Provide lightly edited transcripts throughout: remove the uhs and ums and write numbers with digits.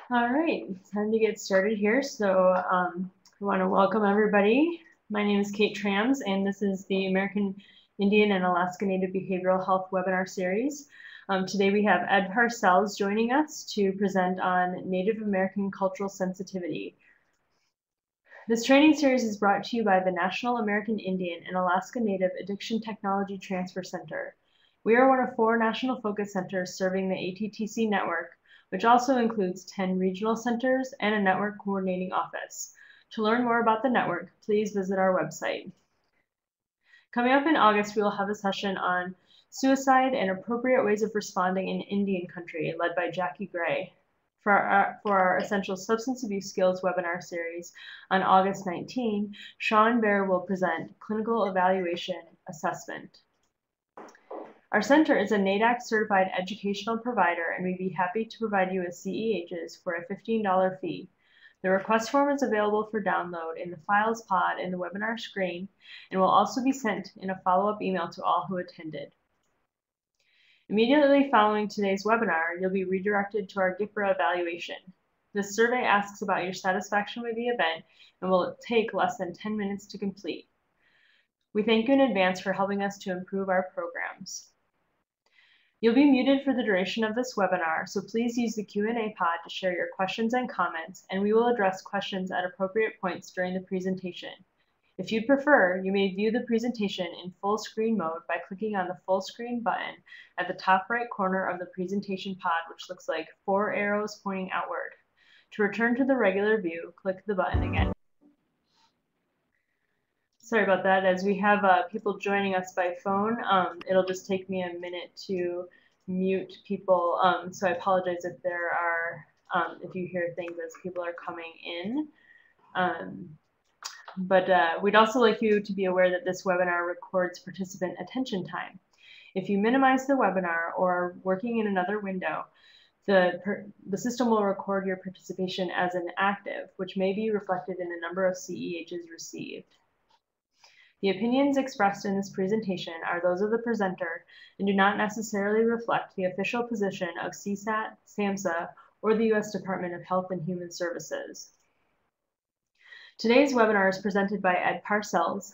All right, time to get started here. I want to welcome everybody. My name is Kate Trams, and this is the American Indian and Alaska Native Behavioral Health webinar series. Today we have Ed Parcells joining us to present on Native American cultural sensitivity. This training series is brought to you by the National American Indian and Alaska Native Addiction Technology Transfer Center. We are one of 4 national focus centers serving the ATTC network, which also includes 10 regional centers and a network coordinating office. To learn more about the network, please visit our website. Coming up in August, we will have a session on suicide and appropriate ways of responding in Indian country, led by Jackie Gray. For our Essential Substance Abuse Skills webinar series on August 19, Sean Baer will present Clinical Evaluation Assessment. Our center is a NADAC certified educational provider, and we'd be happy to provide you with CEHs for a $15 fee. The request form is available for download in the Files pod in the webinar screen and will also be sent in a follow-up email to all who attended. Immediately following today's webinar, you'll be redirected to our GIPRA evaluation. This survey asks about your satisfaction with the event and will take less than 10 minutes to complete. We thank you in advance for helping us to improve our programs. You'll be muted for the duration of this webinar, so please use the Q&A pod to share your questions and comments, and we will address questions at appropriate points during the presentation. If you'd prefer, you may view the presentation in full screen mode by clicking on the full screen button at the top right corner of the presentation pod, which looks like 4 arrows pointing outward. To return to the regular view, click the button again. Sorry about that. As we have people joining us by phone, it'll just take me a minute to mute people. So I apologize if there are, if you hear things as people are coming in. But we'd also like you to be aware that this webinar records participant attention time. If you minimize the webinar or are working in another window, the system will record your participation as an active, which may be reflected in the number of CEHs received. The opinions expressed in this presentation are those of the presenter and do not necessarily reflect the official position of CSAT, SAMHSA, or the U.S. Department of Health and Human Services. Today's webinar is presented by Ed Parcells.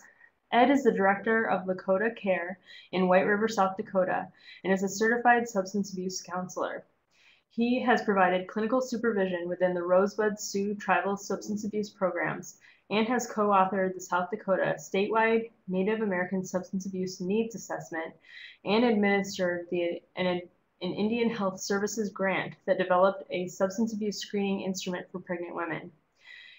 Ed is the Director of Lakota Care in White River, South Dakota, and is a certified substance abuse counselor. He has provided clinical supervision within the Rosebud Sioux tribal substance abuse programs and has co-authored the South Dakota statewide Native American Substance Abuse Needs Assessment and administered an Indian Health Services grant that developed a substance abuse screening instrument for pregnant women.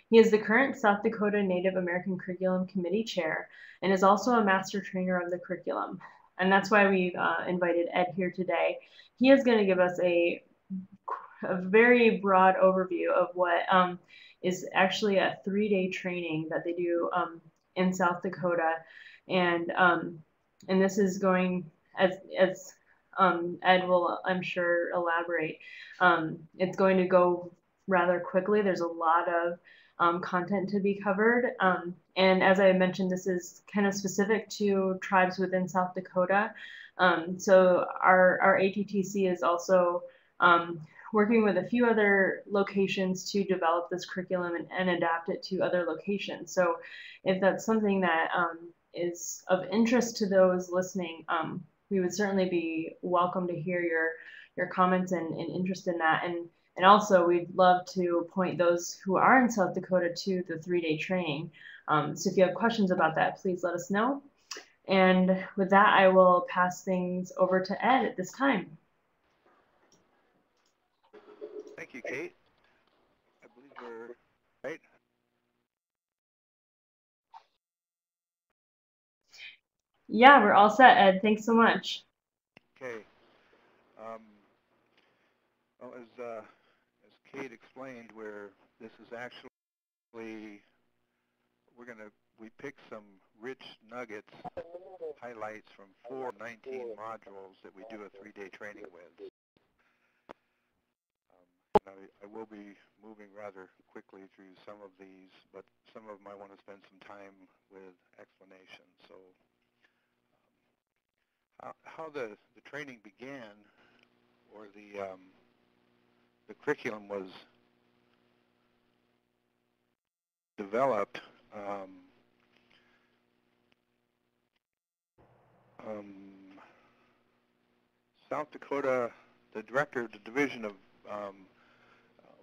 He is the current South Dakota Native American Curriculum Committee Chair and is also a master trainer of the curriculum. And that's why we've invited Ed here today. He is going to give us a very broad overview of what is actually a 3-day training that they do in South Dakota. And this is going, as Ed will, I'm sure, elaborate, it's going to go rather quickly. There's a lot of content to be covered. And as I mentioned, this is kind of specific to tribes within South Dakota. So our ATTC is also working with a few other locations to develop this curriculum and adapt it to other locations. So if that's something that is of interest to those listening, we would certainly be welcome to hear your comments and interest in that. And also, we'd love to point those who are in South Dakota to the 3-day training. So if you have questions about that, please let us know. And with that, I will pass things over to Ed at this time. Thank you, Kate. I believe we're right. Yeah, we're all set, Ed. Thanks so much. Okay. Well, as Kate explained, this is actually we picked some rich nuggets, highlights from 19 modules that we do a 3-day training with. I will be moving rather quickly through some of these, but some of them I want to spend some time with explanation. So how the training began, or the curriculum was developed um, South Dakota, the director of the Division of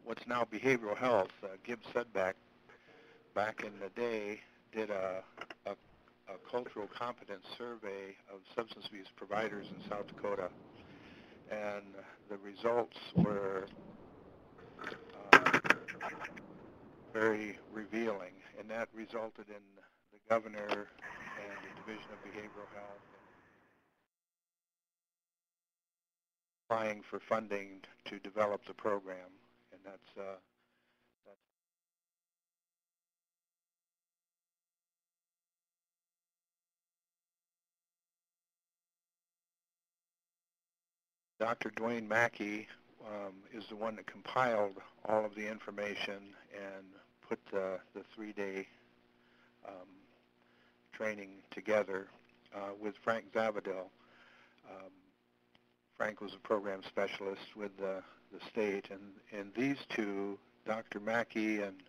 what's now behavioral health, Gibbs Sedback, back in the day, did a cultural competence survey of substance abuse providers in South Dakota, and the results were very revealing, and that resulted in the governor and the Division of Behavioral Health applying for funding to develop the program, and that's Dr. Dwayne Mackey is the one that compiled all of the information and put the 3-day training together with Frank Zavadil. Frank was a program specialist with the state, and these two, Dr. Mackey and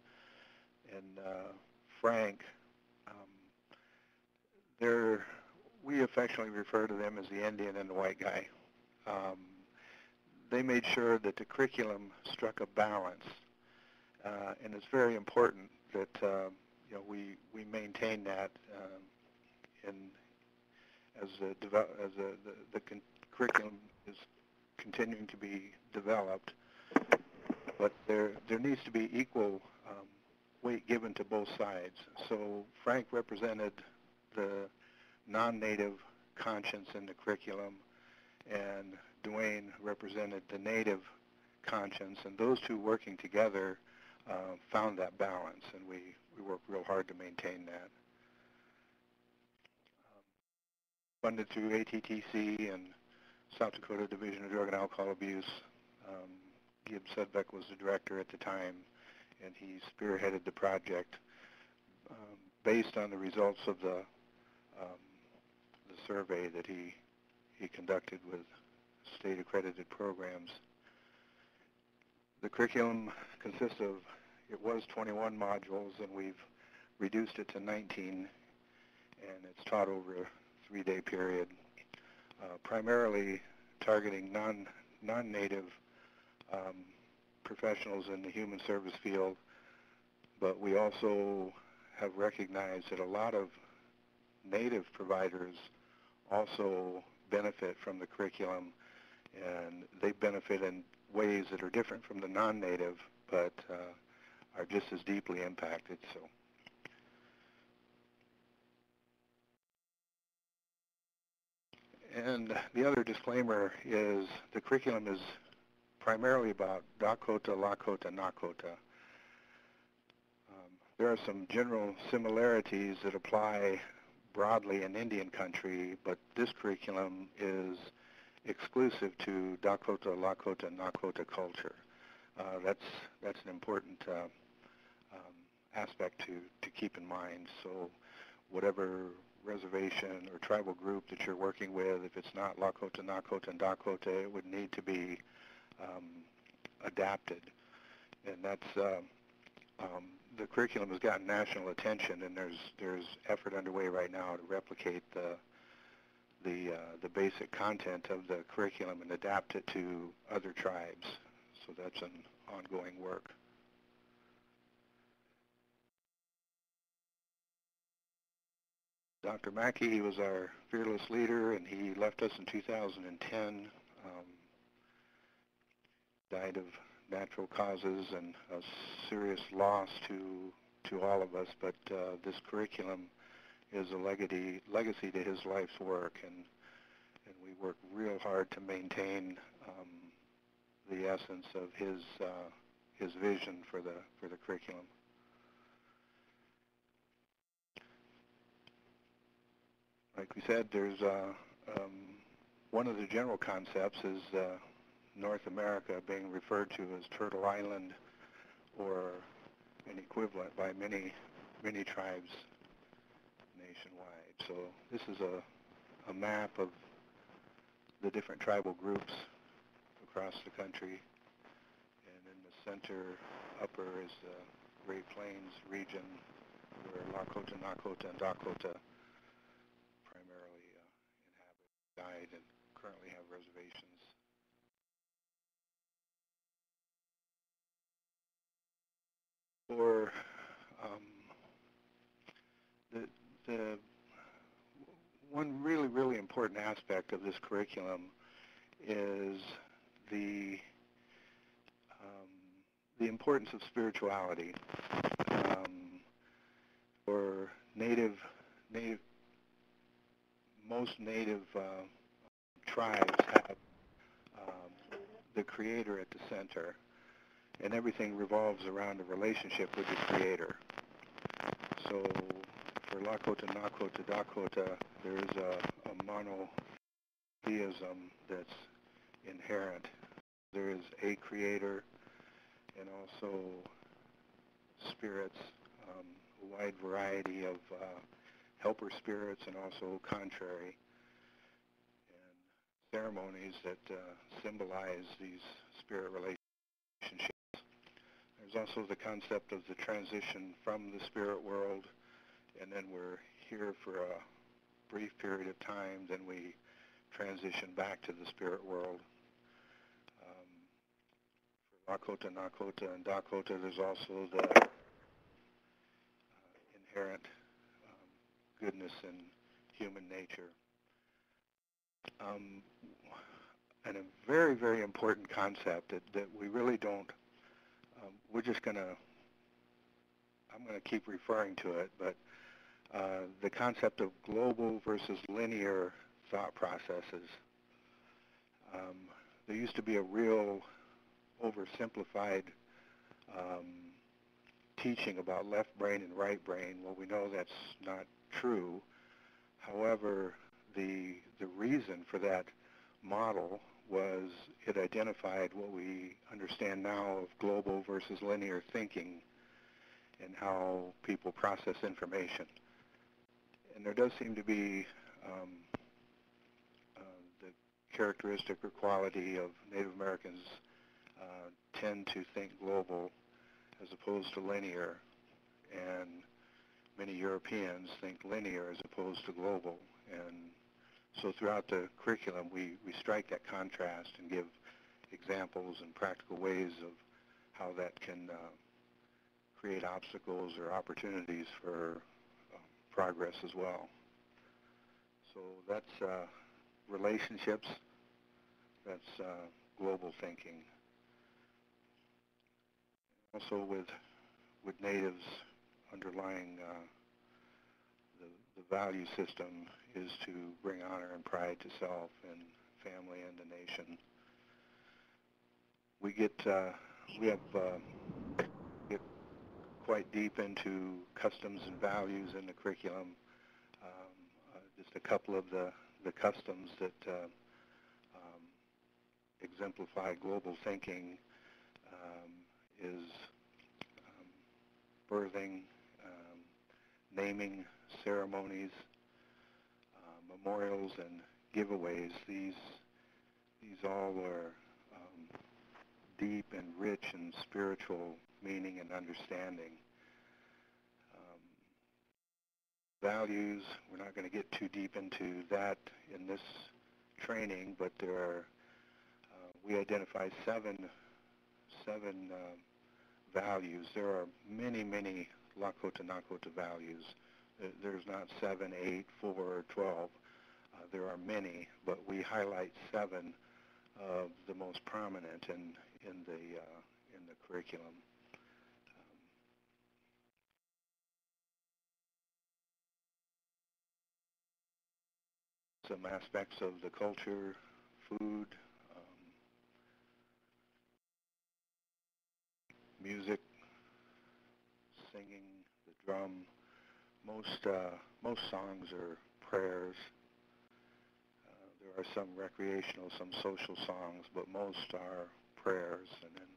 Frank, we affectionately refer to them as the Indian and the white guy. They made sure that the curriculum struck a balance, and it's very important that we maintain that as the curriculum is continuing to be developed. But there needs to be equal weight given to both sides. So Frank represented the non-native conscience in the curriculum, and Dwayne represented the native conscience, and those two working together found that balance, and we worked real hard to maintain that. Funded through ATTC and South Dakota Division of Drug and Alcohol Abuse. Gibbs Sedbeck was the director at the time, and he spearheaded the project based on the results of the survey that he conducted with state-accredited programs. The curriculum consists of, it was 21 modules, and we've reduced it to 19, and it's taught over a 3-day period, primarily targeting non-native professionals in the human service field, but we also have recognized that a lot of native providers also benefit from the curriculum, and they benefit in ways that are different from the non-native, but are just as deeply impacted. So, and the other disclaimer is the curriculum is primarily about Dakota, Lakota, Nakota. There are some general similarities that apply broadly in Indian country, but this curriculum is exclusive to Dakota, Lakota, Nakota culture. That's an important aspect to keep in mind. So whatever reservation or tribal group that you're working with, if it's not Lakota, Nakota, and Dakota, it would need to be adapted. And that's the curriculum has gotten national attention, and there's effort underway right now to replicate the basic content of the curriculum and adapt it to other tribes. So that's an ongoing work. Dr. Mackey, he was our fearless leader, and he left us in 2010. Died of natural causes and a serious loss to all of us, but this curriculum is a legacy to his life's work, and we work real hard to maintain the essence of his vision for the curriculum. Like we said, there's one of the general concepts is North America being referred to as Turtle Island, or an equivalent by many tribes nationwide. So this is a map of the different tribal groups across the country, and in the center upper is Great Plains region where Lakota, Nakota, and Dakota primarily inhabit, died, and currently have reservations. For the one really important aspect of this curriculum is the importance of spirituality. For most native tribes have the Creator at the center, and everything revolves around a relationship with the Creator. So for Lakota, Nakota, Dakota, there's a monotheism that's inherent. There is a Creator and also spirits, a wide variety of helper spirits and also contrary, and ceremonies that symbolize these spirit relationships. There's also the concept of the transition from the spirit world, and then we're here for a brief period of time, then we transition back to the spirit world. For Lakota, Nakota, and Dakota, there's also the inherent goodness in human nature. And a very important concept that we really don't, we're just going to, I'm going to keep referring to it, but the concept of global versus linear thought processes. There used to be a real oversimplified teaching about left brain and right brain. Well, we know that's not true. However, the reason for that model was it identified what we understand now of global versus linear thinking and how people process information. And there does seem to be the characteristic or quality of Native Americans tend to think global as opposed to linear, and many Europeans think linear as opposed to global. And so throughout the curriculum, we strike that contrast and give examples and practical ways of how that can create obstacles or opportunities for progress as well. So that's relationships, that's global thinking. Also with natives, underlying the value system is to bring honor and pride to self and family and the nation. We get quite deep into customs and values in the curriculum. Just a couple of the customs that exemplify global thinking is birthing, naming ceremonies, memorials, and giveaways. These all are deep and rich and spiritual meaning and understanding. Values, we're not going to get too deep into that in this training, but there are, we identify seven values. There are many Lakota Nakota values. There's not 7, 8, 4, or 12. There are many, but we highlight 7 of the most prominent in the curriculum. Some aspects of the culture, food, music, singing, the drum. Most songs are prayers. There are some recreational, some social songs, but most are prayers, and then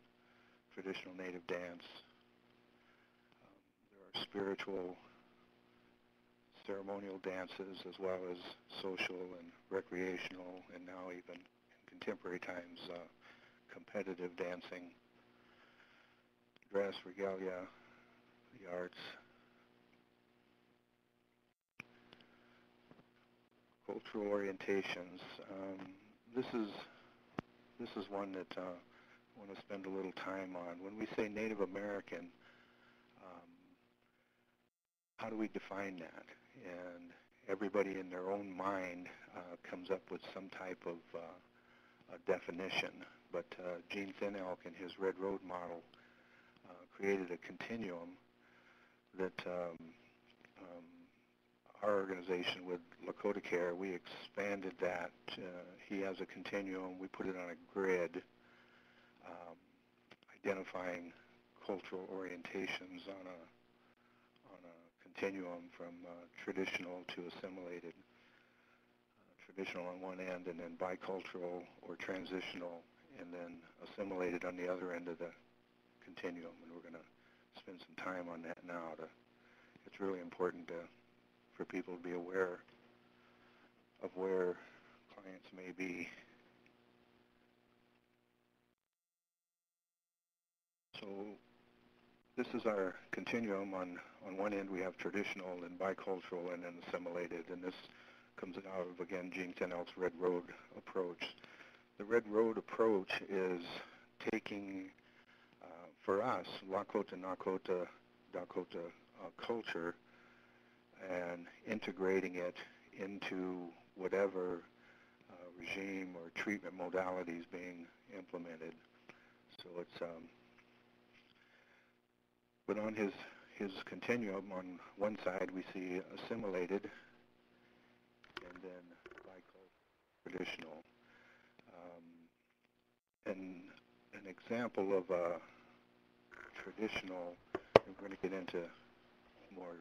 traditional native dance. There are spiritual, ceremonial dances, as well as social and recreational, and now even in contemporary times, competitive dancing, dress, regalia, the arts, cultural orientations. This is one that I want to spend a little time on. When we say Native American, how do we define that? And everybody in their own mind comes up with some type of a definition. But Gene Thinelk in his Red Road model created a continuum that our organization with Lakota Care, we expanded that. He has a continuum. We put it on a grid identifying cultural orientations on a continuum from traditional to assimilated. Traditional on one end, and then bicultural or transitional, and then assimilated on the other end of the continuum. And we're going to spend some time on that now. It's really important for people to be aware of where clients may be. So this is our continuum. On one end we have traditional and bicultural and then assimilated, and this comes out of, again, Gene Thinelk's Red Road approach. The Red Road approach is taking, for us, Lakota, Nakota, Dakota culture and integrating it into whatever regime or treatment modalities being implemented. So it's, but on his continuum, on one side we see assimilated, and then traditional. And an example of a traditional, we're going to get into more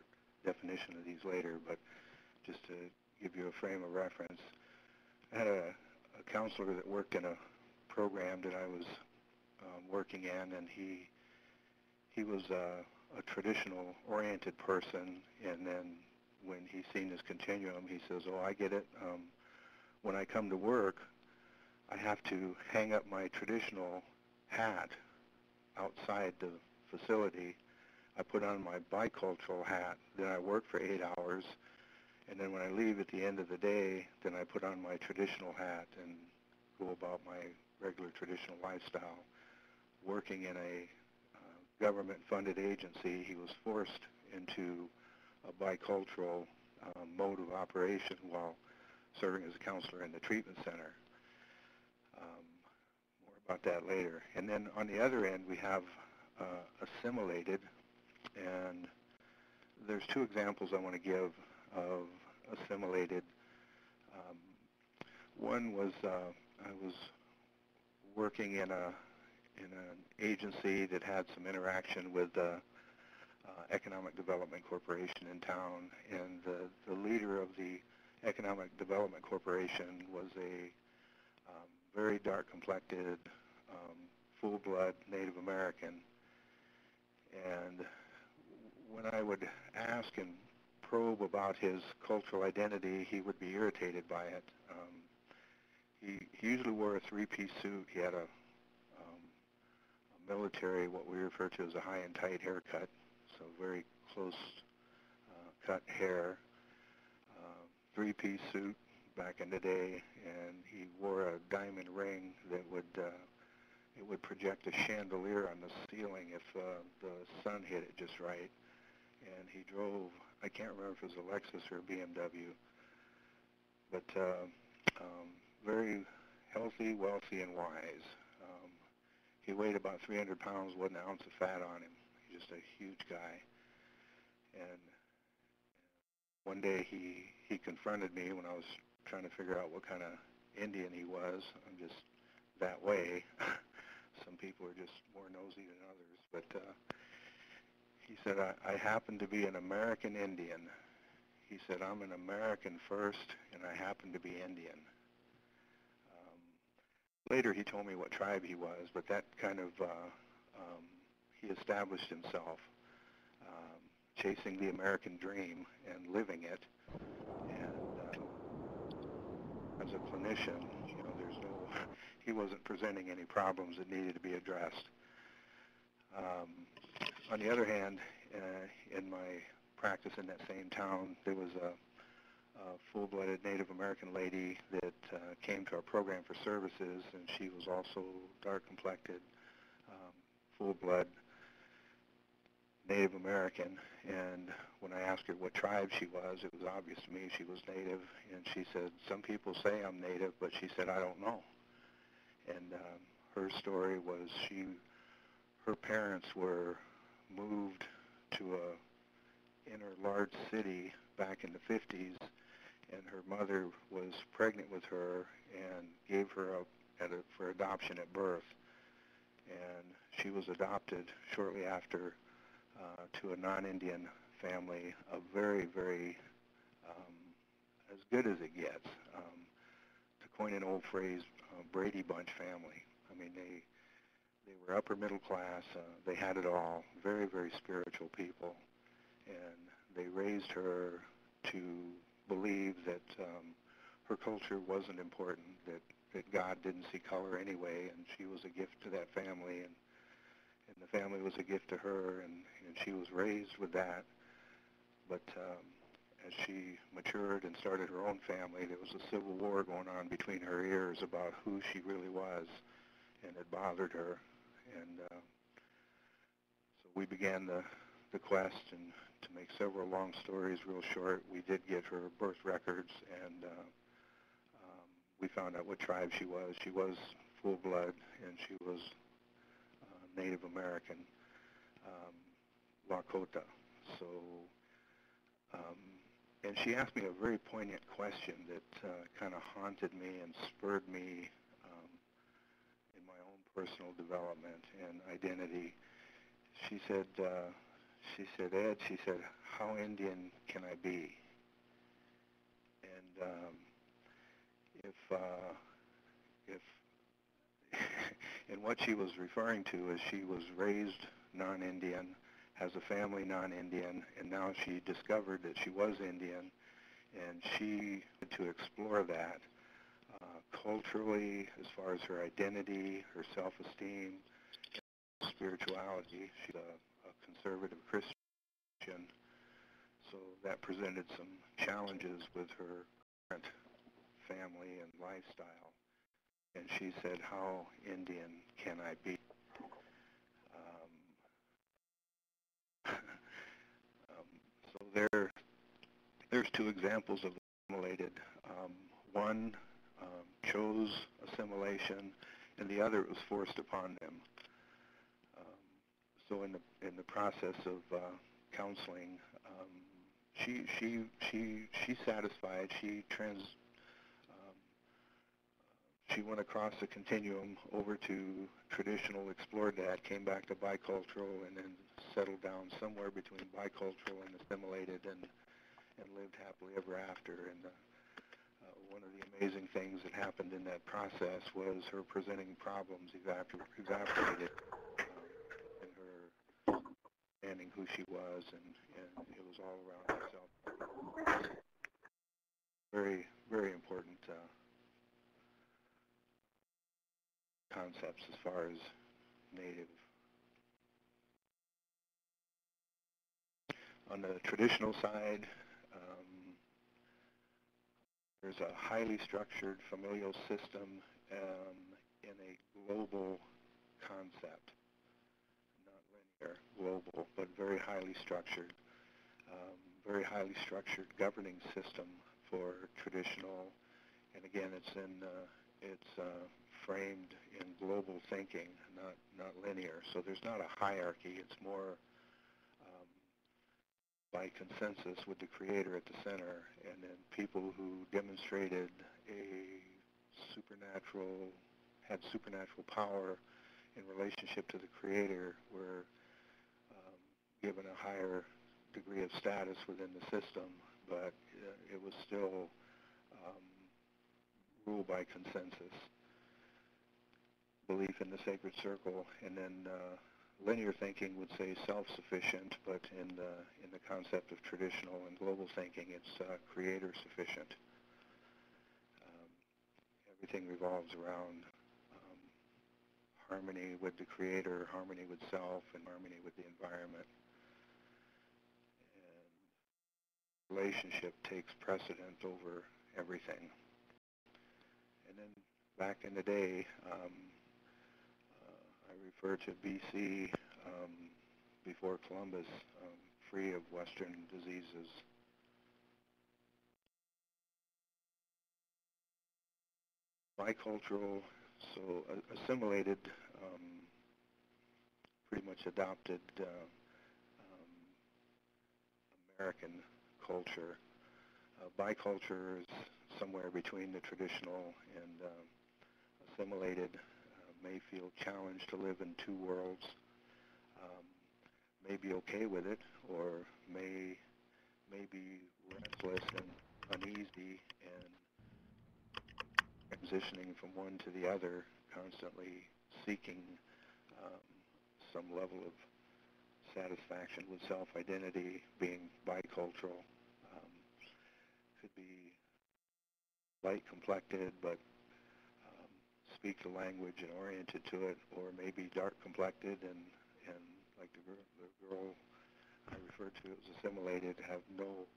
definition of these later, but just to give you a frame of reference, I had a counselor that worked in a program that I was working in, and he was a traditional oriented person, and then when he seen this continuum, he says, oh, I get it. When I come to work, I have to hang up my traditional hat outside the facility. I put on my bicultural hat, then I work for 8 hours, and then when I leave at the end of the day, then I put on my traditional hat and go about my regular traditional lifestyle. Working in a government-funded agency, he was forced into a bicultural mode of operation while serving as a counselor in the treatment center. More about that later. And then on the other end, we have assimilated, and there's two examples I want to give of assimilated. One was I was working in an agency that had some interaction with the Economic Development Corporation in town, and the leader of the Economic Development Corporation was a very dark-complected, full-blood Native American. And when I would ask and probe about his cultural identity, he would be irritated by it. He usually wore a three-piece suit. He had a military, what we refer to as a high and tight haircut, so very close cut hair, three-piece suit back in the day, and he wore a diamond ring that would project a chandelier on the ceiling if the sun hit it just right. And he drove, I can't remember if it was a Lexus or a BMW, but very healthy, wealthy, and wise. He weighed about 300 pounds, wasn't an ounce of fat on him. He's just a huge guy. And one day he confronted me when I was trying to figure out what kind of Indian he was. I'm just that way. Some people are just more nosy than others. But he said, I happen to be an American Indian. He said, I'm an American first, and I happen to be Indian. Later he told me what tribe he was, but that kind of, he established himself, chasing the American dream and living it. And as a clinician, you know, he wasn't presenting any problems that needed to be addressed. On the other hand, in my practice in that same town, there was a full-blooded Native American lady that came to our program for services, and she was also dark-complected, full-blood Native American. And when I asked her what tribe she was, it was obvious to me she was Native. And she said, "Some people say I'm Native, but," she said, "I don't know." And her story was her parents were moved to a inner large city back in the 50s, and her mother was pregnant with her and gave her up for adoption at birth. And she was adopted shortly after to a non-Indian family, a very, very as good as it gets. To coin an old phrase, Brady Bunch family. I mean, they were upper middle class. They had it all. Very, very spiritual people, and they raised her to believe that her culture wasn't important, that God didn't see color anyway, and she was a gift to that family, and the family was a gift to her, and she was raised with that. But as she matured and started her own family, there was a civil war going on between her ears about who she really was, and it bothered her. And so we began the quest, and to make several long stories real short, we did get her birth records, and we found out what tribe she was. She was full-blood, and she was Native American, Lakota. So, and she asked me a very poignant question that kind of haunted me and spurred me in my own personal development and identity. She said, "Ed," she said, "how Indian can I be?" And if and what she was referring to is she was raised non-Indian, has a family non-Indian, and now she discovered that she was Indian, and she had to explore that culturally, as far as her identity, her self-esteem, spirituality. She's a conservative Christian, so that presented some challenges with her current family and lifestyle. And she said, "How Indian can I be?" So there's two examples of assimilated. One chose assimilation, and the other was forced upon them. So in the process of counseling, she satisfied. She went across the continuum over to traditional, explored that, came back to bicultural, and then settled down somewhere between bicultural and assimilated, and lived happily ever after. And one of the amazing things that happened in that process was her presenting problems evaporated, and her understanding who she was, and it was all around herself. Very, very important concepts as far as Native. On the traditional side, there's a highly structured familial system in a global concept, not linear, global, but very highly structured governing system for traditional. And again, it's framed in global thinking, not linear. So there's not a hierarchy. It's more by consensus with the Creator at the center, and then people who demonstrated had supernatural power in relationship to the Creator were given a higher degree of status within the system, but it was still ruled by consensus. Belief in the sacred circle, and then linear thinking would say self-sufficient, but in the concept of traditional and global thinking, it's creator sufficient. Everything revolves around harmony with the Creator, harmony with self, and harmony with the environment. relationship takes precedence over everything. And then back in the day, I refer to BC, before Columbus, free of Western diseases. Bicultural, so assimilated, pretty much adopted American culture. Biculture is somewhere between the traditional and assimilated, may feel challenged to live in two worlds, may be okay with it, or may be restless and uneasy and transitioning from one to the other, constantly seeking some level of satisfaction with self-identity, being bicultural. Could be light-complected, but speak the language and oriented to it, or maybe dark-complected and like the girl I referred to as assimilated, have no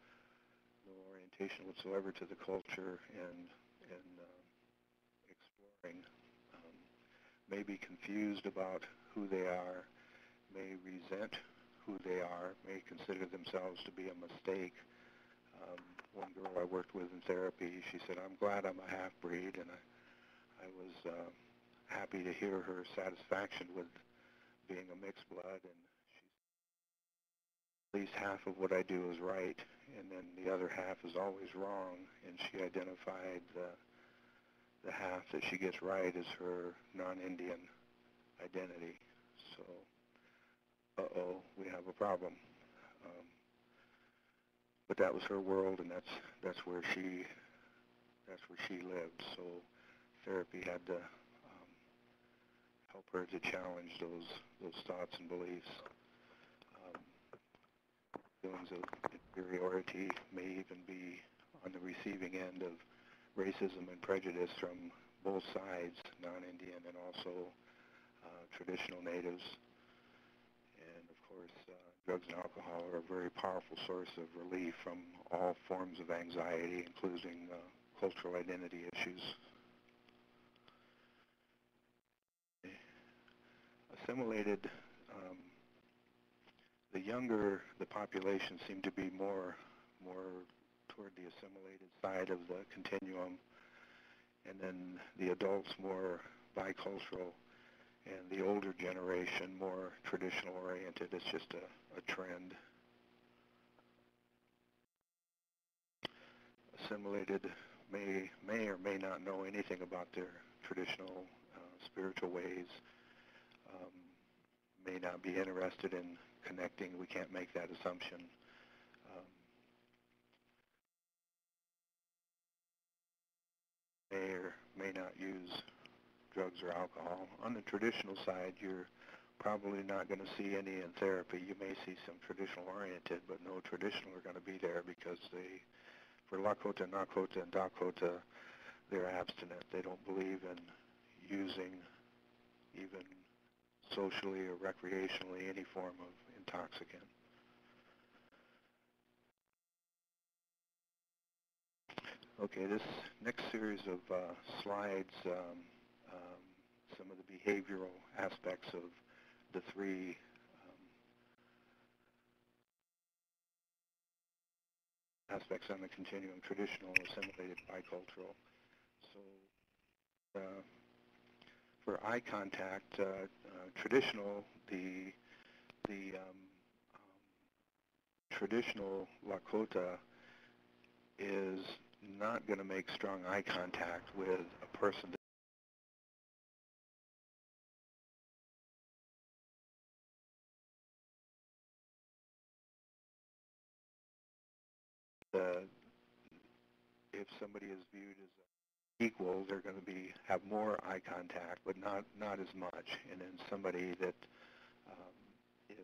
orientation whatsoever to the culture and exploring. May be confused about who they are, may resent who they are, may consider themselves to be a mistake. One girl I worked with in therapy, she said, "I'm glad I'm a half-breed," and I was happy to hear her satisfaction with being a mixed blood, and at least half of what I do is right, and then the other half is always wrong, and she identified the half that she gets right as her non-Indian identity. So, we have a problem. But that was her world, and that's where she lived. So therapy had to help her to challenge those thoughts and beliefs. Feelings of inferiority may even be on the receiving end of racism and prejudice from both sides, non-Indian and also traditional natives. And of course, drugs and alcohol are a very powerful source of relief from all forms of anxiety, including cultural identity issues. Assimilated, the younger the population seemed to be more toward the assimilated side of the continuum, and then the adults more bicultural, and the older generation more traditional oriented. It's just a trend. Assimilated may or may not know anything about their traditional spiritual ways, may not be interested in connecting. We can't make that assumption. May or may not use drugs or alcohol. On the traditional side, you're probably not going to see any in therapy. You may see some traditional oriented, but no traditional are going to be there because for Lakota, Nakota, and Dakota, they're abstinent. They don't believe in using even socially or recreationally any form of intoxicant. Okay, this next series of slides, some of the behavioral aspects of the three aspects on the continuum: traditional, assimilated, bicultural. So for eye contact, traditional, the traditional Lakota is not going to make strong eye contact with a person that, if somebody is viewed as equal, they're going to have more eye contact, but not as much. And then somebody that is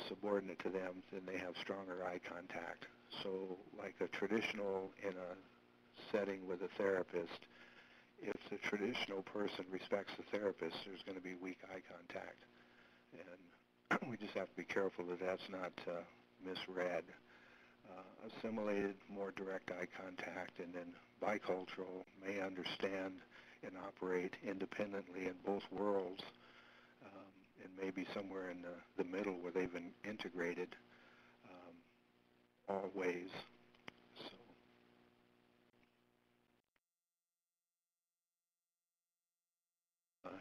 subordinate to them, then they have stronger eye contact. So like a traditional in a setting with a therapist, if the traditional person respects the therapist, there's going to be weak eye contact. And we just have to be careful that that's not misread. Assimilated, more direct eye contact, and then bicultural may understand and operate independently in both worlds, and maybe somewhere in the middle where they've been integrated all ways. So,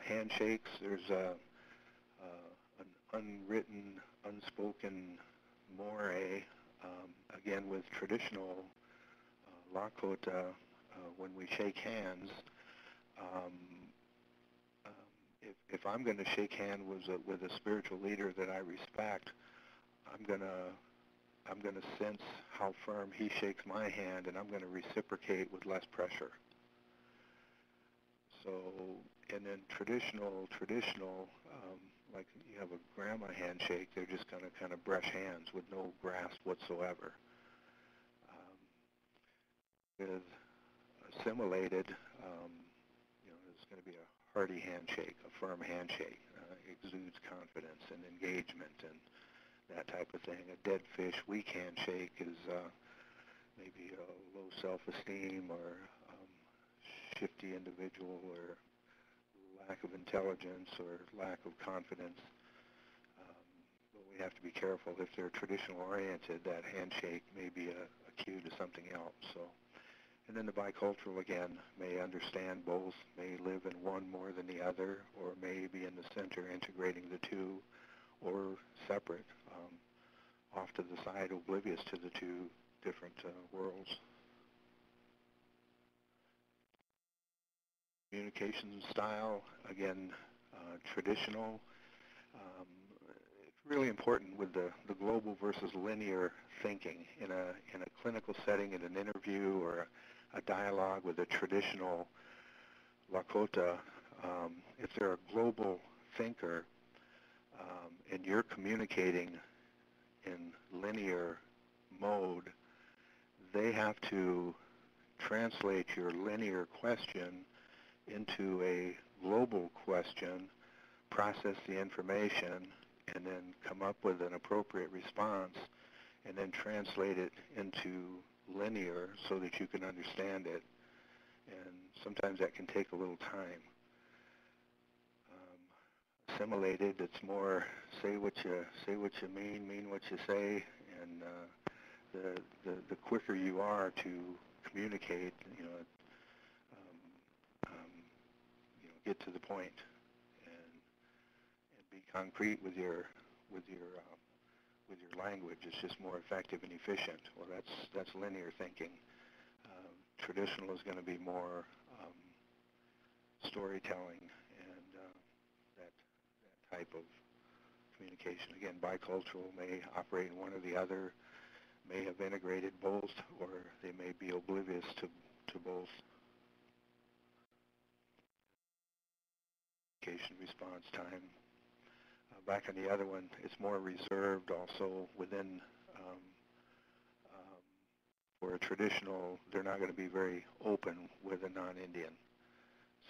handshakes, there's an unwritten, unspoken moire, again with traditional Lakota, when we shake hands, um, if I'm going to shake hands with a spiritual leader that I respect, I'm going to sense how firm he shakes my hand, and I'm going to reciprocate with less pressure. So, and then traditional, like you have a grandma handshake, they're just going to kind of brush hands with no grasp whatsoever. With assimilated, it's going to be a hearty handshake, a firm handshake, exudes confidence and engagement and that type of thing. A dead fish, weak handshake is maybe a low self-esteem or shifty individual or lack of intelligence or lack of confidence. But we have to be careful. If they're traditional-oriented, that handshake may be a cue to something else. So. And then the bicultural, again, may understand both, may live in one more than the other, or may be in the center integrating the two, or separate, off to the side, oblivious to the two different worlds. Communication style, again, traditional. It's really important with the global versus linear thinking. In a clinical setting, in an interview or a dialogue with a traditional Lakota, if they're a global thinker and you're communicating in linear mode, they have to translate your linear question into a global question, process the information, and then come up with an appropriate response, and then translate it into linear so that you can understand it. And sometimes that can take a little time. Assimilated, it's more say what you mean what you say, and the quicker you are to communicate, get to the point and be concrete with your language. It's just more effective and efficient. Well, that's linear thinking. Traditional is going to be more storytelling and that type of communication. Again, bicultural may operate in one or the other, may have integrated both, or they may be oblivious to both. Communication response time. Back on the other one, it's more reserved also within, for a traditional, they're not going to be very open with a non-Indian.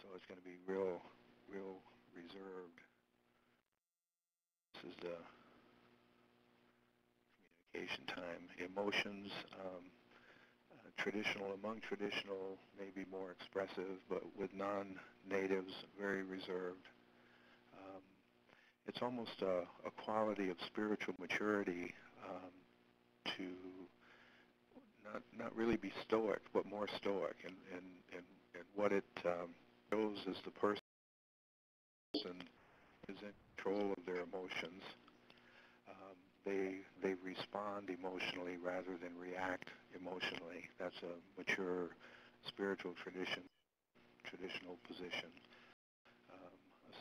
So it's going to be real reserved. This is the communication time. Emotions, among traditional, may be more expressive, but with non-natives, very reserved. It's almost a quality of spiritual maturity to not really be stoic, but more stoic. And what it shows is the person is in control of their emotions. They respond emotionally rather than react emotionally. That's a mature spiritual traditional position.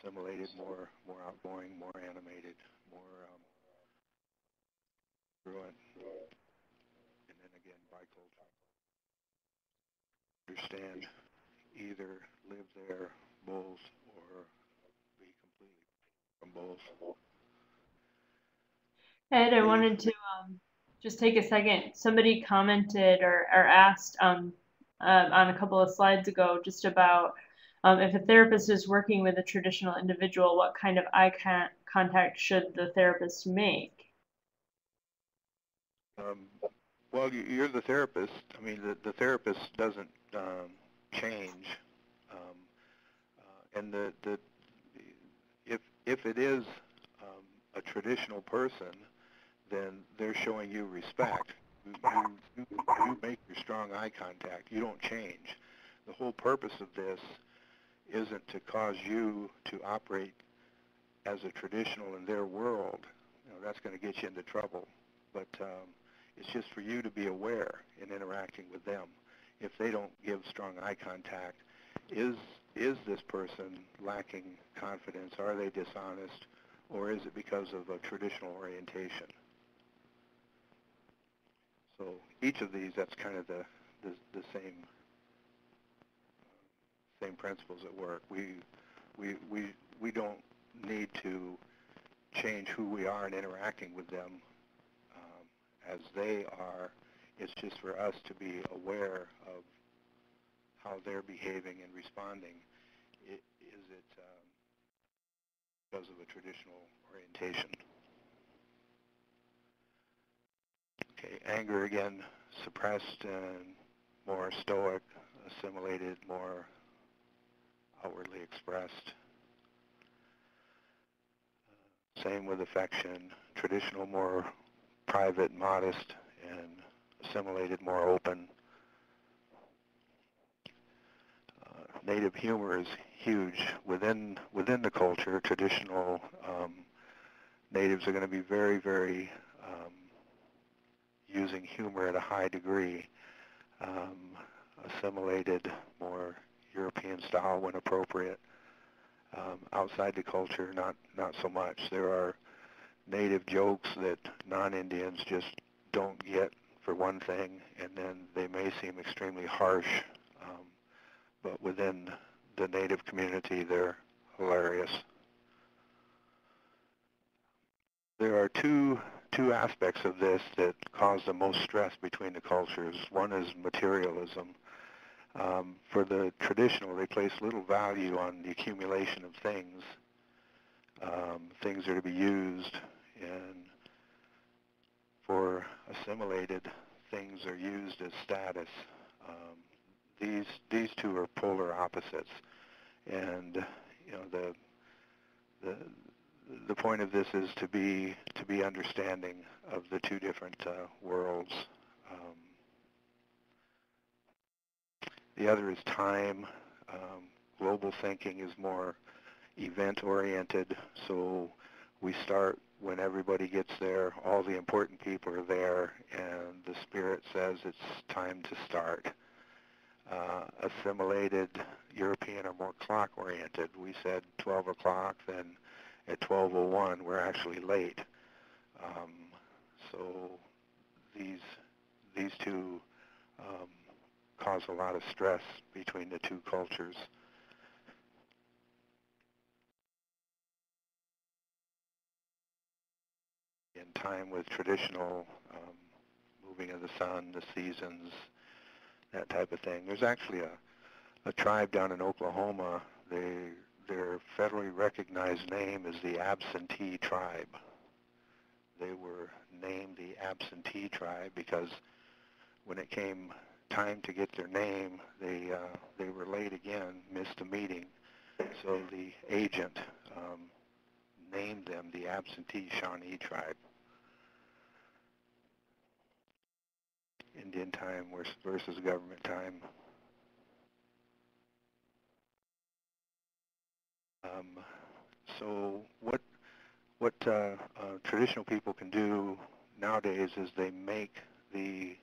Assimilated, more outgoing, more animated, more congruent, and then again bicultural. Understand, either live there, both, or be completely from both. Ed, I wanted to just take a second. Somebody commented or asked on a couple of slides ago just about if a therapist is working with a traditional individual, what kind of eye contact should the therapist make? Um, well, you're the therapist. I mean, the therapist doesn't change, um, and if it is a traditional person, then they're showing you respect. You make your strong eye contact. You don't change. The whole purpose of this isn't to cause you to operate as a traditional in their world. You know, that's going to get you into trouble. But it's just for you to be aware in interacting with them. If they don't give strong eye contact, is this person lacking confidence? Are they dishonest? Or is it because of a traditional orientation? So each of these, that's kind of the same principles at work. We don't need to change who we are in interacting with them as they are. It's just for us to be aware of how they're behaving and responding. Is it because of a traditional orientation? Okay, anger again, suppressed and more stoic, assimilated, more outwardly expressed. Same with affection, traditional, more private, modest, and assimilated, more open. Native humor is huge within the culture. Traditional natives are going to be very, very using humor at a high degree. Assimilated, more European style when appropriate. Outside the culture, not so much. There are native jokes that non-Indians just don't get, for one thing, and then they may seem extremely harsh, but within the native community, they're hilarious. There are two aspects of this that cause the most stress between the cultures. One is materialism. For the traditional, they place little value on the accumulation of things. Things are to be used, and for assimilated, things are used as status. These two are polar opposites, and you know the point of this is to be understanding of the two different worlds. The other is time. Global thinking is more event-oriented, so we start when everybody gets there, all the important people are there, and the spirit says it's time to start. Assimilated European are more clock-oriented. We said 12 o'clock, then at 12:01 we're actually late. So these two cause a lot of stress between the two cultures. In time with traditional moving of the sun, the seasons, that type of thing. There's actually a tribe down in Oklahoma. Their federally recognized name is the absentee tribe. They were named the absentee tribe because when it came time to get their name, they were late again, missed a meeting. So the agent named them the absentee Shawnee tribe. Indian time versus government time. So what traditional people can do nowadays is they make the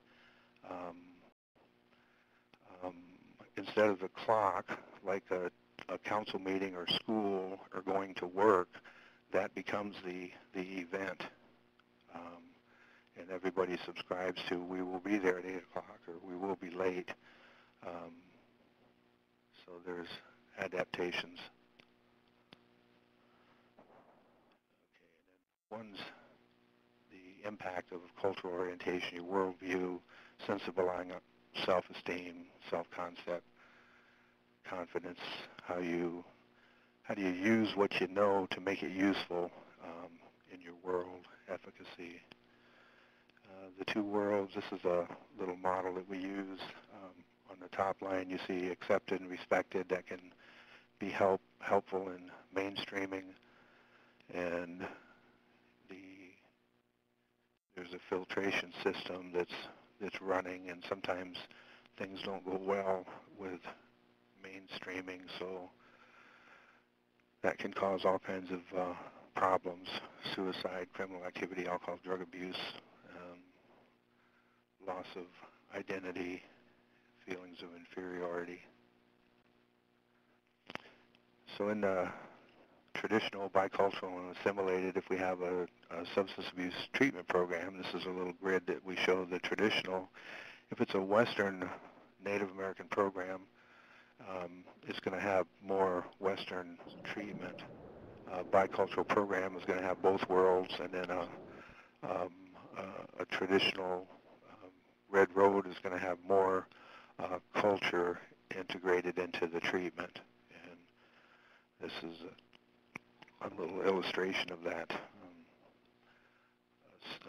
instead of the clock, like a council meeting or school or going to work, that becomes the event. And everybody subscribes to, we will be there at 8 o'clock or we will be late. So there's adaptations. Okay, and then one's the impact of cultural orientation, your worldview, sense of belonging, self-esteem, self-concept, confidence, how do you use what you know to make it useful in your world, efficacy. The two worlds, this is a little model that we use. On the top line you see accepted and respected. That can be helpful in mainstreaming, and there's a filtration system that's running, and sometimes things don't go well with mainstreaming, so that can cause all kinds of problems: suicide, criminal activity, alcohol, drug abuse, loss of identity, feelings of inferiority. So in the traditional, bicultural, and assimilated, if we have a substance abuse treatment program, this is a little grid that we show the traditional. If it's a Western Native American program, it's going to have more Western treatment. Bicultural program is going to have both worlds, and then a traditional Red Road is going to have more culture integrated into the treatment. And this is a little illustration of that.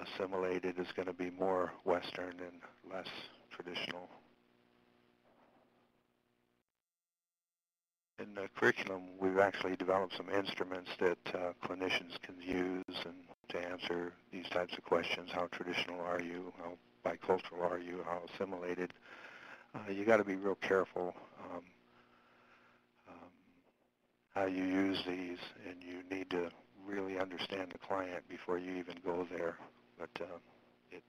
Assimilated is going to be more Western and less traditional. In the curriculum, we've actually developed some instruments that clinicians can use and to answer these types of questions. How traditional are you? How bicultural are you? How assimilated? You got to be real careful how you use these, and you need to really understand the client before you even go there. But it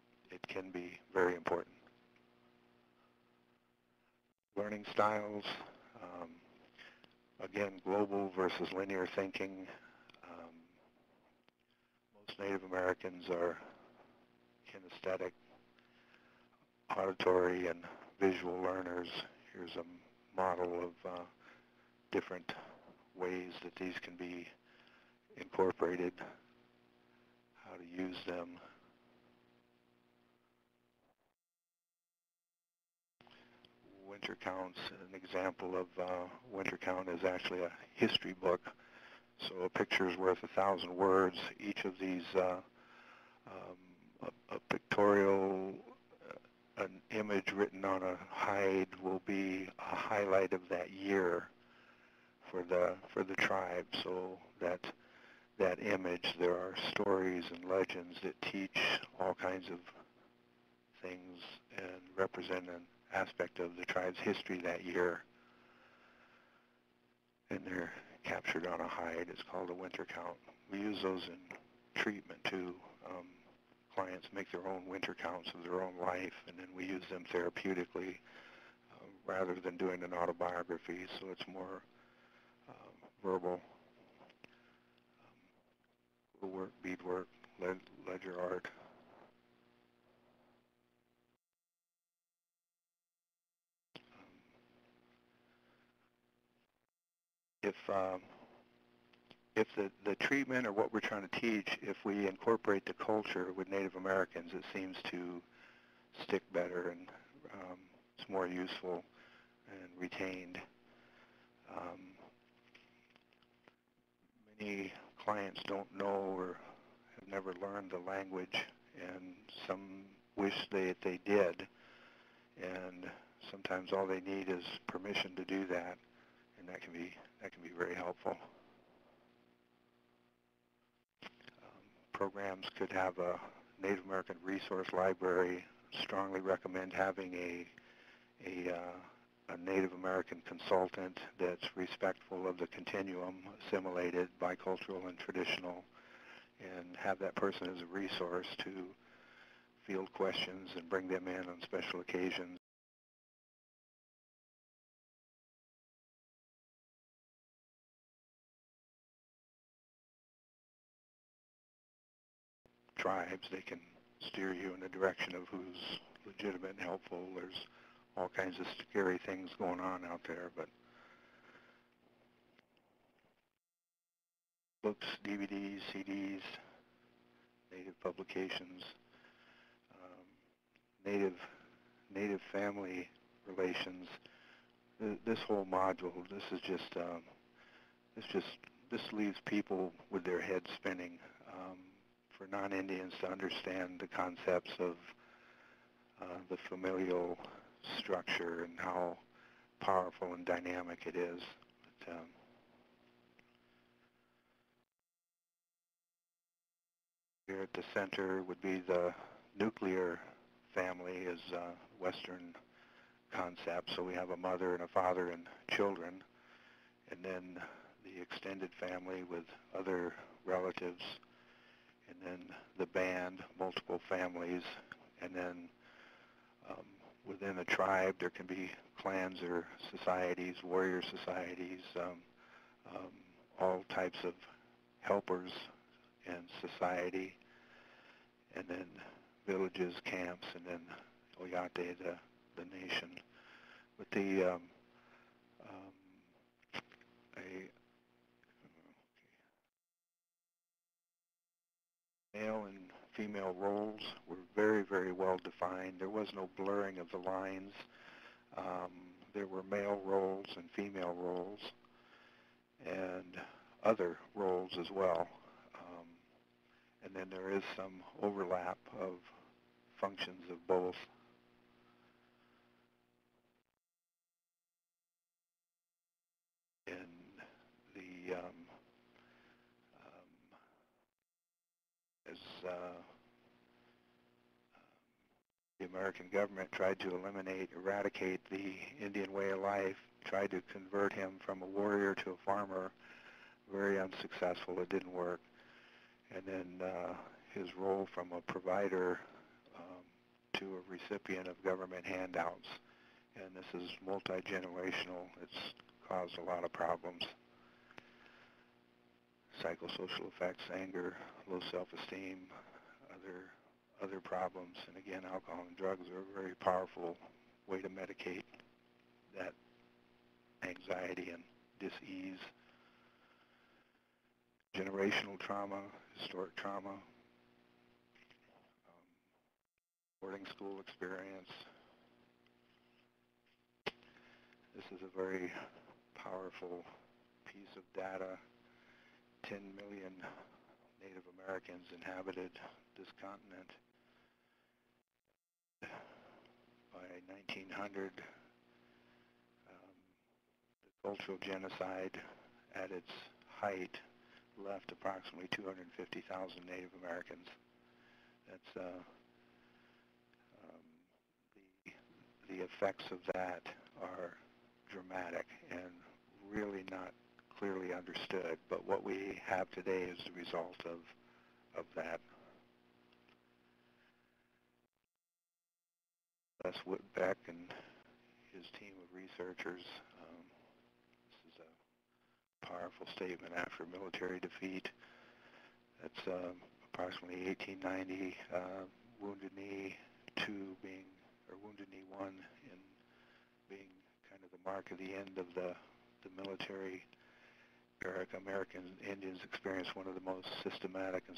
can be very important. Learning styles. Again, global versus linear thinking. Most Native Americans are kinesthetic, auditory, and visual learners. Here's a model of different ways that these can be incorporated, how to use them. Winter counts, an example of winter count is actually a history book. So a picture is worth 1,000 words. Each of these, a pictorial, an image written on a hide will be a highlight of that year for the tribe. So that image, there are stories and legends that teach all kinds of things and represent an aspect of the tribe's history that year, and they're captured on a hide. It's called a winter count. We use those in treatment too. Clients make their own winter counts of their own life, and then we use them therapeutically rather than doing an autobiography, so it's more verbal work, beadwork, ledger art. If the treatment or what we're trying to teach, if we incorporate the culture with Native Americans, it seems to stick better, and it's more useful and retained. Many clients don't know or have never learned the language, and some wish they did, and sometimes all they need is permission to do that, and that can be very helpful. Programs could have a Native American resource library. Strongly recommend having a Native American consultant that's respectful of the continuum, assimilated, bicultural, and traditional, and have that person as a resource to field questions and bring them in on special occasions. Tribes, they can steer you in the direction of who's legitimate and helpful. There's all kinds of scary things going on out there, but books, DVDs, CDs, Native publications, Native family relations. This whole module, this leaves people with their heads spinning. for non-Indians to understand the concepts of the familial structure and how powerful and dynamic it is. But, here at the center would be the nuclear family as Western concept. So we have a mother and a father and children, and then the extended family with other relatives, and then the band, multiple families, and then within a tribe there can be clans or societies, warrior societies, all types of helpers in society, and then villages, camps, and then Oyate, the nation. With the male and female roles were very, very well defined. There was no blurring of the lines. There were male roles and female roles and other roles as well. And then there is some overlap of functions of both. In the as the American government tried to eradicate the Indian way of life, tried to convert him from a warrior to a farmer, very unsuccessful. It didn't work. And then his role from a provider to a recipient of government handouts. And this is multi-generational. It's caused a lot of problems. Psychosocial effects, anger, low self-esteem, other problems. And again, alcohol and drugs are a very powerful way to medicate that anxiety and dis-ease. Generational trauma, historic trauma, boarding school experience. This is a very powerful piece of data. 10 million Native Americans inhabited this continent. By 1900, the cultural genocide at its height left approximately 250,000 Native Americans. That's the effects of that are dramatic and really not clearly understood, but what we have today is the result of that. Les Whitbeck and his team of researchers, this is a powerful statement after military defeat. That's approximately 1890, Wounded Knee 2 being, or Wounded Knee 1 in being kind of the mark of the end of the military era. American Indians experienced one of the most systematic and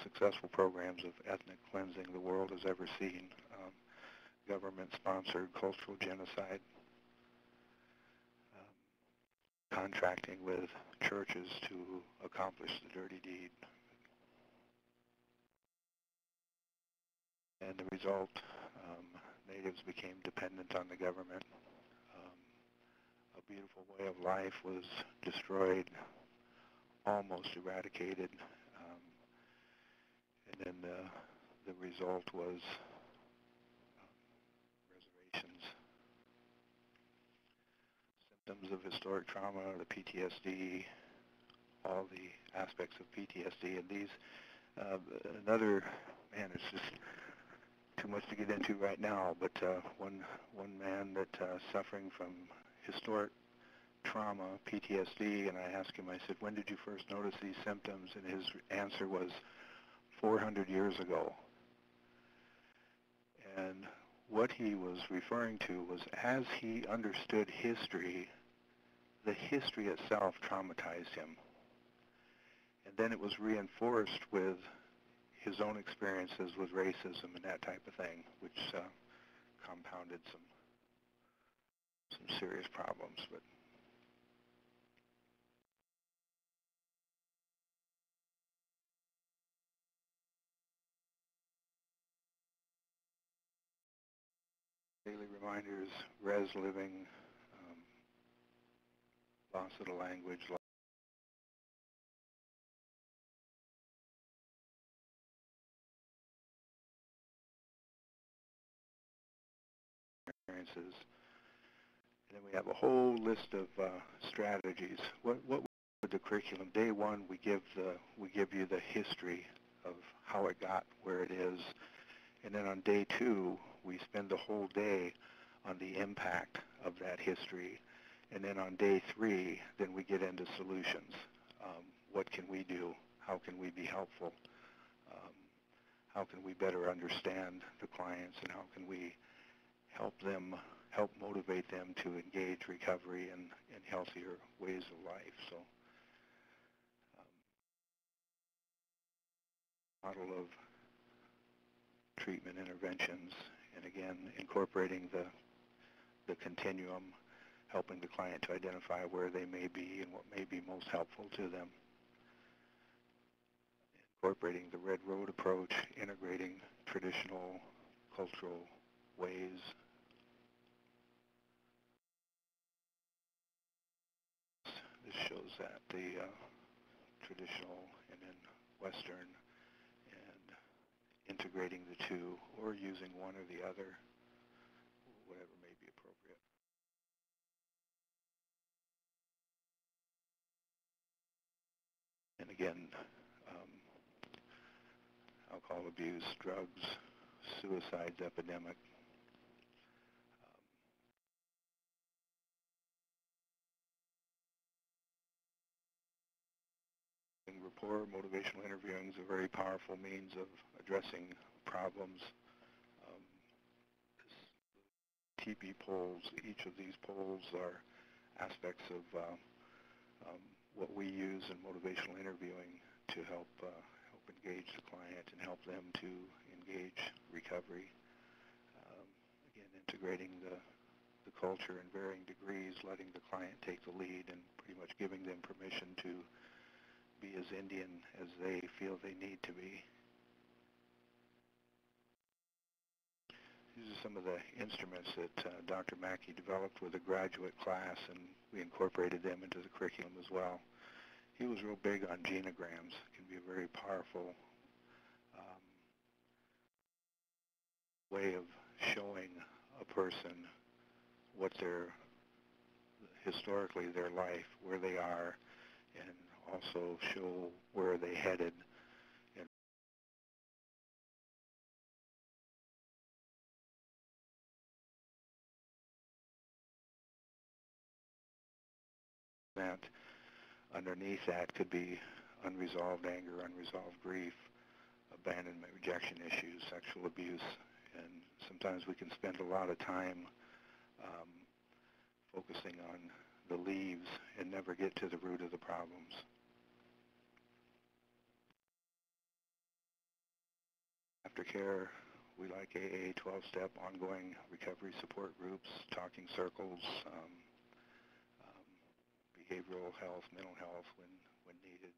successful programs of ethnic cleansing the world has ever seen. Government-sponsored cultural genocide, contracting with churches to accomplish the dirty deed. And the result, natives became dependent on the government. A beautiful way of life was destroyed, almost eradicated, and then the result was reservations. Symptoms of historic trauma, the PTSD, all the aspects of PTSD, and these, another, man, it's just too much to get into right now, but one man that suffering from historic trauma, PTSD, and I asked him, I said, when did you first notice these symptoms? And his answer was 400 years ago. And what he was referring to was as he understood history, the history itself traumatized him. And then it was reinforced with his own experiences with racism and that type of thing, which compounded some serious problems. But daily reminders, res living, loss of the language, experiences. And then we have a whole list of strategies. What with the curriculum? Day one, we give you the history of how it got where it is, and then on day two, we spend the whole day on the impact of that history, and then on day three, then we get into solutions. What can we do? How can we be helpful? How can we better understand the clients, and how can we help motivate them to engage recovery and healthier ways of life? So, model of treatment interventions, and again, incorporating the continuum, helping the client to identify where they may be and what may be most helpful to them. Incorporating the Red Road approach, integrating traditional cultural ways. This shows that the traditional and then Western, and integrating the two or using one or the other, whatever may be appropriate. And again, alcohol abuse, drugs, suicides epidemic. Rapport, motivational interviewing is a very powerful means of addressing problems. TB polls, each of these polls are aspects of what we use in motivational interviewing to help engage the client and help them to engage recovery. Again, integrating the culture in varying degrees, letting the client take the lead, and pretty much giving them permission to be as Indian as they feel they need to be. These are some of the instruments that Dr. Mackey developed with a graduate class, and we incorporated them into the curriculum as well. He was real big on genograms. It can be a very powerful way of showing a person what historically their life, where they are, and also show where they headed. And that underneath that could be unresolved anger, unresolved grief, abandonment, rejection issues, sexual abuse, and sometimes we can spend a lot of time focusing on the leaves and never get to the root of the problems. Aftercare, we like AA, 12-step, ongoing recovery support groups, talking circles, behavioral health, mental health when needed.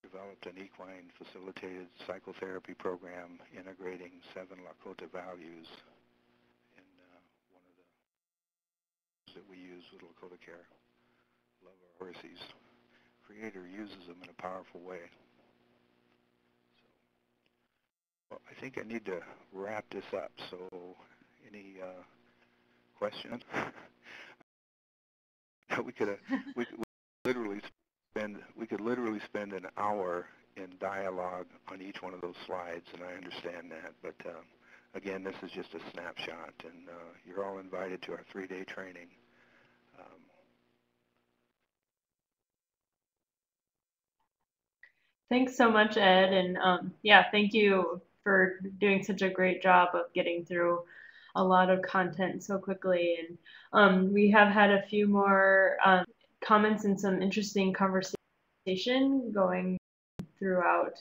Developed an equine facilitated psychotherapy program integrating 7 Lakota values, and one of the that we use with Lakota Care. Love our horses. Creator uses them in a powerful way. So, well, I think I need to wrap this up. So, any questions? we could literally spend an hour in dialogue on each one of those slides, and I understand that. But again, this is just a snapshot, and you're all invited to our 3-day training. Thanks so much, Ed, and yeah, thank you for doing such a great job of getting through a lot of content so quickly. And we have had a few more comments and some interesting conversation going throughout.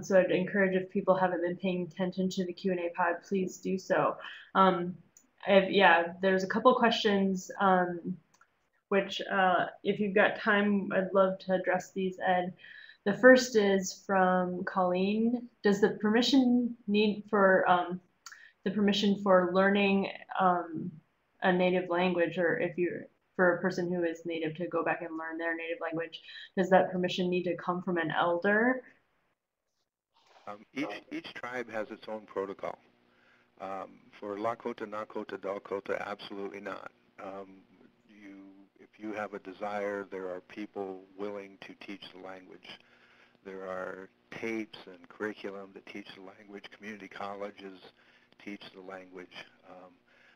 So I'd encourage, if people haven't been paying attention to the Q&A pod, please do so. There's a couple questions which if you've got time, I'd love to address these, Ed. The first is from Colleen. Does the permission for learning a native language, or if you're for a person who is native to go back and learn their native language, does that permission need to come from an elder? Each tribe has its own protocol. For Lakota, Nakota, Dakota, absolutely not. If you have a desire, there are people willing to teach the language. There are tapes and curriculum that teach the language. Community colleges teach the language.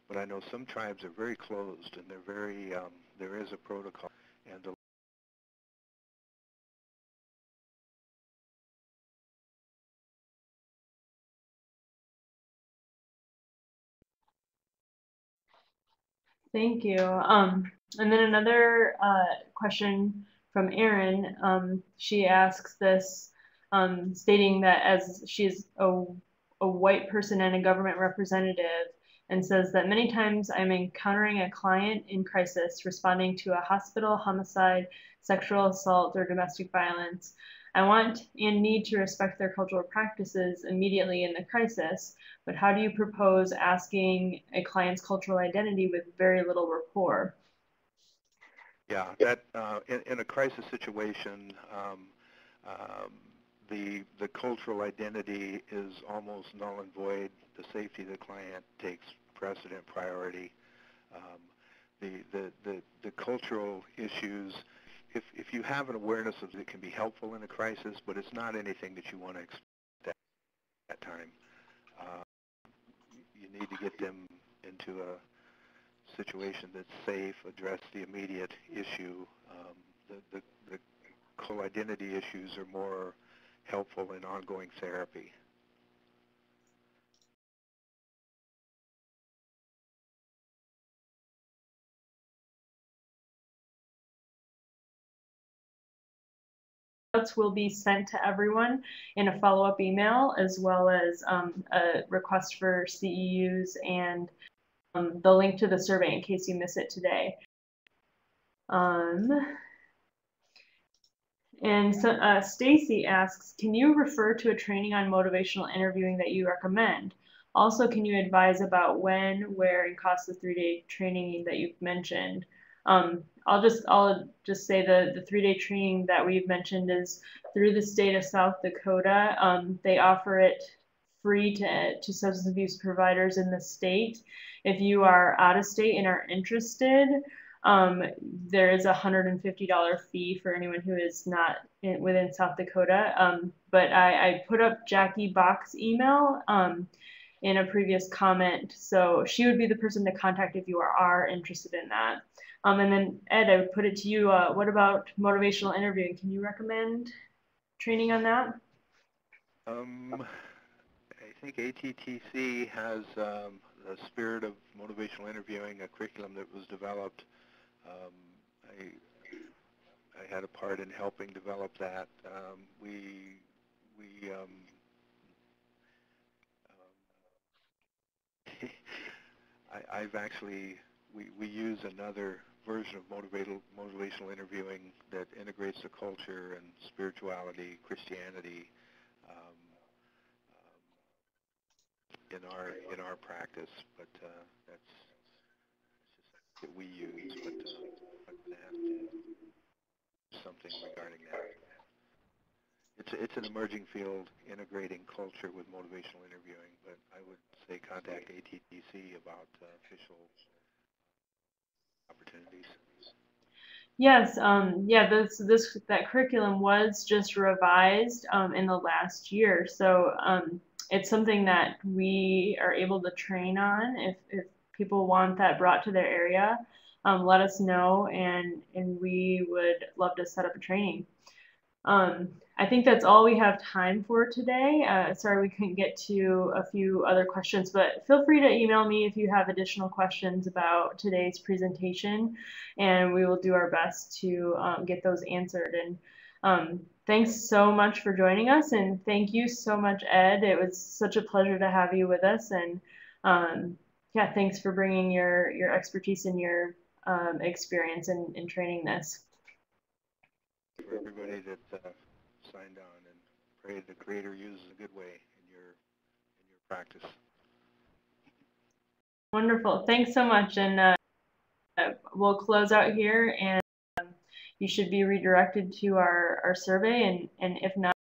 But I know some tribes are very closed, and they're very, there is a protocol. And the Thank you. And then another question from Erin. She asks this, stating that as she's a white person and a government representative, and says that many times I'm encountering a client in crisis responding to a hospital homicide, sexual assault, or domestic violence. I want and need to respect their cultural practices immediately in the crisis, but how do you propose asking a client's cultural identity with very little rapport? Yeah, that in a crisis situation, the cultural identity is almost null and void. The safety of the client takes precedent priority. The cultural issues, if you have an awareness of it, can be helpful in a crisis, but it's not anything that you want to expect at that time. You need to get them into a situation that's safe, address the immediate issue. The cultural identity issues are more helpful in ongoing therapy. Will be sent to everyone in a follow-up email, as well as a request for CEUs and the link to the survey in case you miss it today. And so Stacy asks, can you refer to a training on motivational interviewing that you recommend? Also, can you advise about when, where, and cost the 3-day training that you've mentioned? I'll just say the 3-day training that we've mentioned is through the state of South Dakota. They offer it free to substance abuse providers in the state. If you are out of state and are interested, there is a $150 fee for anyone who is not within South Dakota. But I put up Jackie Bach's email in a previous comment, so she would be the person to contact if you are interested in that. And then Ed, I would put it to you. What about motivational interviewing? Can you recommend training on that? I think ATTC has the Spirit of Motivational Interviewing, a curriculum that was developed. I had a part in helping develop that. I've actually, we use another version of motivational interviewing that integrates the culture and spirituality, Christianity, in our practice, but that's just that we use, but I'm going to have to do something regarding that. It's an emerging field, integrating culture with motivational interviewing, but I would say contact ATTC about official opportunities. Yes, yeah, that curriculum was just revised in the last year, so it's something that we are able to train on. If people want that brought to their area, let us know, and we would love to set up a training. I think that's all we have time for today. Sorry we couldn't get to a few other questions, but feel free to email me if you have additional questions about today's presentation, and we will do our best to get those answered. And thanks so much for joining us, and thank you so much, Ed. It was such a pleasure to have you with us, and yeah, thanks for bringing your expertise and your experience in training this. For everybody that signed pray the Creator uses a good way in your practice. Wonderful. Thanks so much. And we'll close out here, and you should be redirected to our survey. And if not,